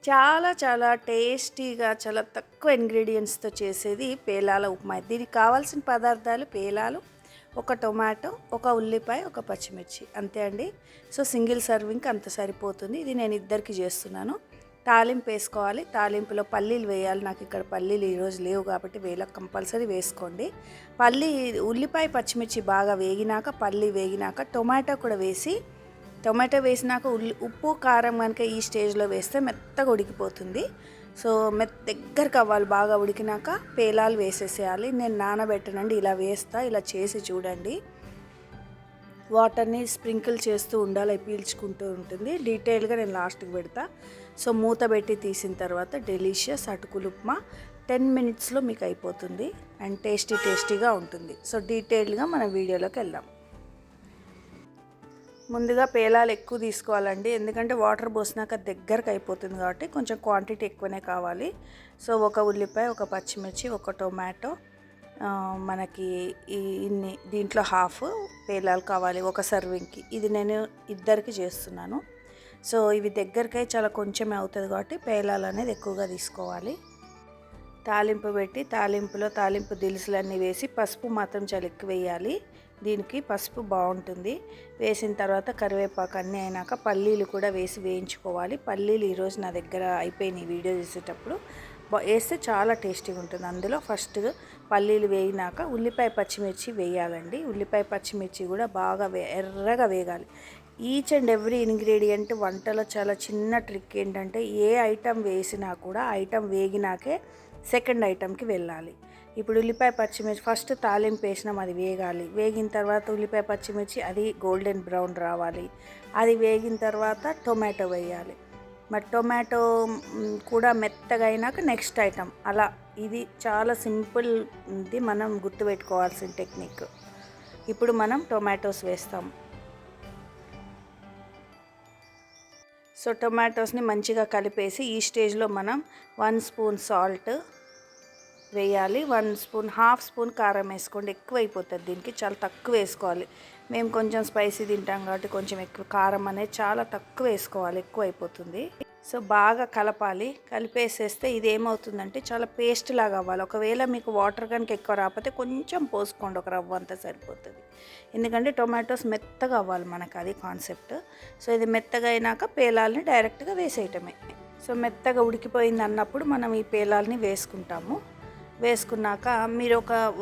చాలా చాలా టేస్టీగా చాలా తక్కువ ఇంగ్రీడియంట్స్తో చేసేది పేలాల ఉప్మా. దీనికి కావాల్సిన పదార్థాలు పేలాలు, ఒక టొమాటో, ఒక ఉల్లిపాయ, ఒక పచ్చిమిర్చి, అంతే అండి. సో సింగిల్ సర్వింగ్కి అంత సరిపోతుంది. ఇది నేను ఇద్దరికి చేస్తున్నాను. తాలింపు వేసుకోవాలి. తాలింపులో పల్లీలు వేయాలి. నాకు ఇక్కడ పల్లీలు ఈరోజు లేవు కాబట్టి కంపల్సరీ వేసుకోండి. ఉల్లిపాయ పచ్చిమిర్చి బాగా వేగినాక, పల్లి వేగినాక టొమాటో కూడా వేసి, టొమాటో వేసినాక ఉప్పు కారం కనుక ఈ స్టేజ్లో వేస్తే మెత్తగా ఉడికిపోతుంది. సో దగ్గరకు అవ్వాలి. బాగా ఉడికినాక పేలాలు వేసేసేయాలి. నేను నానబెట్టనండి, ఇలా వేస్తా. ఇలా చేసి చూడండి. వాటర్ని స్ప్రింకిల్ చేస్తూ ఉండాలి, పీల్చుకుంటూ ఉంటుంది. డీటెయిల్గా నేను లాస్ట్కి పెడతా. సో మూత పెట్టి తీసిన తర్వాత డెలిషియస్ అటుకులు ఉప్మా 10 మినిట్స్లో మీకు అయిపోతుంది అండ్ టేస్టీగా ఉంటుంది. సో డీటెయిల్గా మన వీడియోలోకి వెళ్దాం. ముందుగా పేలాలు ఎక్కువ తీసుకోవాలండి, ఎందుకంటే వాటర్ పోసినాక దగ్గరకు అయిపోతుంది కాబట్టి కొంచెం క్వాంటిటీ ఎక్కువనే కావాలి. సో ఒక ఉల్లిపాయ, ఒక పచ్చిమిర్చి, ఒక టొమాటో, మనకి ఇన్ని దీంట్లో హాఫ్ పేలాలు కావాలి ఒక సర్వింగ్కి. ఇది నేను ఇద్దరికి చేస్తున్నాను. సో ఇవి దగ్గరకై చాలా కొంచెమే అవుతుంది కాబట్టి పేలాలు అనేది ఎక్కువగా తీసుకోవాలి. తాలింపు పెట్టి తాలింపు దినుసులన్నీ వేసి పసుపు మాత్రం చాలా ఎక్కువ వేయాలి. దీనికి పసుపు బాగుంటుంది. వేసిన తర్వాత కరివేపాకు అన్నీ అయినాక పల్లీలు కూడా వేసి వేయించుకోవాలి. పల్లీలు ఈరోజు నా దగ్గర అయిపోయినాయి. వీడియో చేసేటప్పుడు వేస్తే చాలా టేస్టీగా ఉంటుంది. అందులో ఫస్ట్ పల్లీలు వేగినాక ఉల్లిపాయ పచ్చిమిర్చి వేయాలండి. ఉల్లిపాయ పచ్చిమిర్చి కూడా బాగా ఎర్రగా వేగాలి. ఈచ్ అండ్ ఎవ్రీ ఇంగ్రీడియంట్ వంటలో చాలా చిన్న ట్రిక్ ఏంటంటే, ఏ ఐటెం వేసినా కూడా ఐటెం వేగినాకే సెకండ్ ఐటెంకి వెళ్ళాలి. ఇప్పుడు ఉల్లిపాయ పచ్చిమిర్చి ఫస్ట్ తాలింపు వేసినాం, అది వేగాలి. వేగిన తర్వాత ఉల్లిపాయ పచ్చిమిర్చి అది గోల్డెన్ బ్రౌన్ రావాలి. అది వేగిన తర్వాత టొమాటో వేయాలి. మరి టొమాటో కూడా మెత్తగా అయినాక నెక్స్ట్ ఐటెం. అలా ఇది చాలా సింపుల్, ఇది మనం గుర్తుపెట్టుకోవాల్సిన టెక్నిక్. ఇప్పుడు మనం టొమాటోస్ వేస్తాం. సో టొమాటోస్ని మంచిగా కలిపేసి ఈ స్టేజ్లో మనం 1 స్పూన్ సాల్ట్ వేయాలి. 1 స్పూన్, హాఫ్ స్పూన్ కారం వేసుకోండి. ఎక్కువ అయిపోతుంది దీనికి, చాలా తక్కువ వేసుకోవాలి. మేము కొంచెం స్పైసీ తింటాం కాబట్టి కొంచెం ఎక్కువ కారం అనేది చాలా తక్కువ వేసుకోవాలి, ఎక్కువ అయిపోతుంది. సో బాగా కలపాలి. కలిపేసేస్తే ఇది ఏమవుతుందంటే చాలా పేస్ట్ లాగా అవ్వాలి. ఒకవేళ మీకు వాటర్ కనుక ఎక్కువ రాకపోతే కొంచెం పోసుకోండి, ఒక రవ్వ అంతా సరిపోతుంది. ఎందుకంటే టొమాటోస్ మెత్తగా అవ్వాలి మనకు, అది కాన్సెప్ట్. సో ఇది మెత్తగా అయినాక పేలాలని డైరెక్ట్గా వేసేయటమే. సో మెత్తగా ఉడికిపోయింది అన్నప్పుడు మనం ఈ పేలాలని వేసుకుంటాము. వేసుకున్నాక మీరు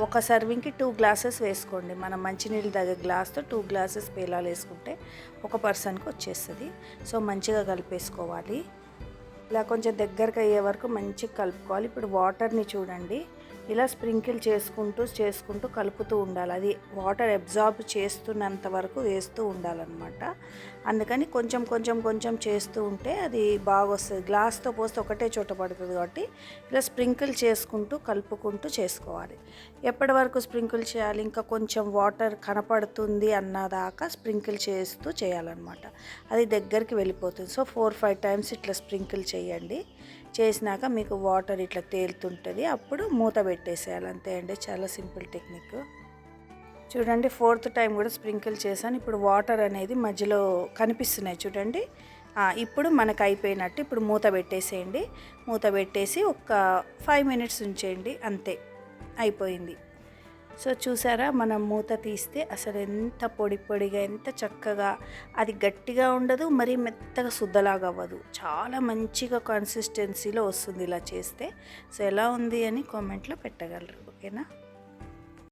ఒక సర్వింగ్కి 2 గ్లాసెస్ వేసుకోండి. మనం మంచినీళ్ళు దగ్గర గ్లాస్తో 2 గ్లాసెస్ పేలాలు వేసుకుంటే ఒక పర్సన్కి వచ్చేస్తుంది. సో మంచిగా కలిపేసుకోవాలి. ఇలా కొంచెం దగ్గరకు అయ్యే వరకు మంచిగా కలుపుకోవాలి. ఇప్పుడు వాటర్ని చూడండి, ఇలా స్ప్రింకిల్ చేసుకుంటూ కలుపుతూ ఉండాలి. అది వాటర్ అబ్జార్బ్ చేస్తున్నంత వరకు వేస్తూ ఉండాలన్నమాట. అందుకని కొంచెం చేస్తూ ఉంటే అది బాగా వస్తుంది. గ్లాస్తో పోస్తే ఒకటే చోట పడుతుంది కాబట్టి ఇలా స్ప్రింకిల్ కలుపుకుంటూ చేసుకోవాలి. ఎప్పటి వరకు స్ప్రింకిల్ చేయాలి? ఇంకా కొంచెం వాటర్ కనపడుతుంది అన్నదాకా స్ప్రింకిల్ చేస్తూ చేయాలన్నమాట. అది దగ్గరికి వెళ్ళిపోతుంది. సో 4-5 టైమ్స్ ఇట్లా స్ప్రింకిల్ చేయండి. చేసినాక మీకు వాటర్ ఇట్లా తేలుతుంటుంది, అప్పుడు మూత పెట్టేసేయాలి. అంతే అండి, చాలా సింపుల్ టెక్నిక్. చూడండి 4th టైం కూడా స్ప్రింకిల్ చేశాను. ఇప్పుడు వాటర్ అనేది మధ్యలో కనిపిస్తున్నాయి చూడండి. ఇప్పుడు మనకు అయిపోయినట్టు. ఇప్పుడు మూత పెట్టేసేయండి. మూత పెట్టేసి ఒక 5 మినిట్స్ ఉంచేయండి, అంతే, అయిపోయింది. సో చూసారా, మనం మూత తీస్తే అసలు ఎంత పొడిగా, ఎంత చక్కగా, అది గట్టిగా ఉండదు, మరీ మెత్తగా సుద్దలాగా అవ్వదు, చాలా మంచిగా కన్సిస్టెన్సీలో వస్తుంది ఇలా చేస్తే. సో ఎలా ఉంది అని కామెంట్లో పెట్టగలరు, ఓకేనా?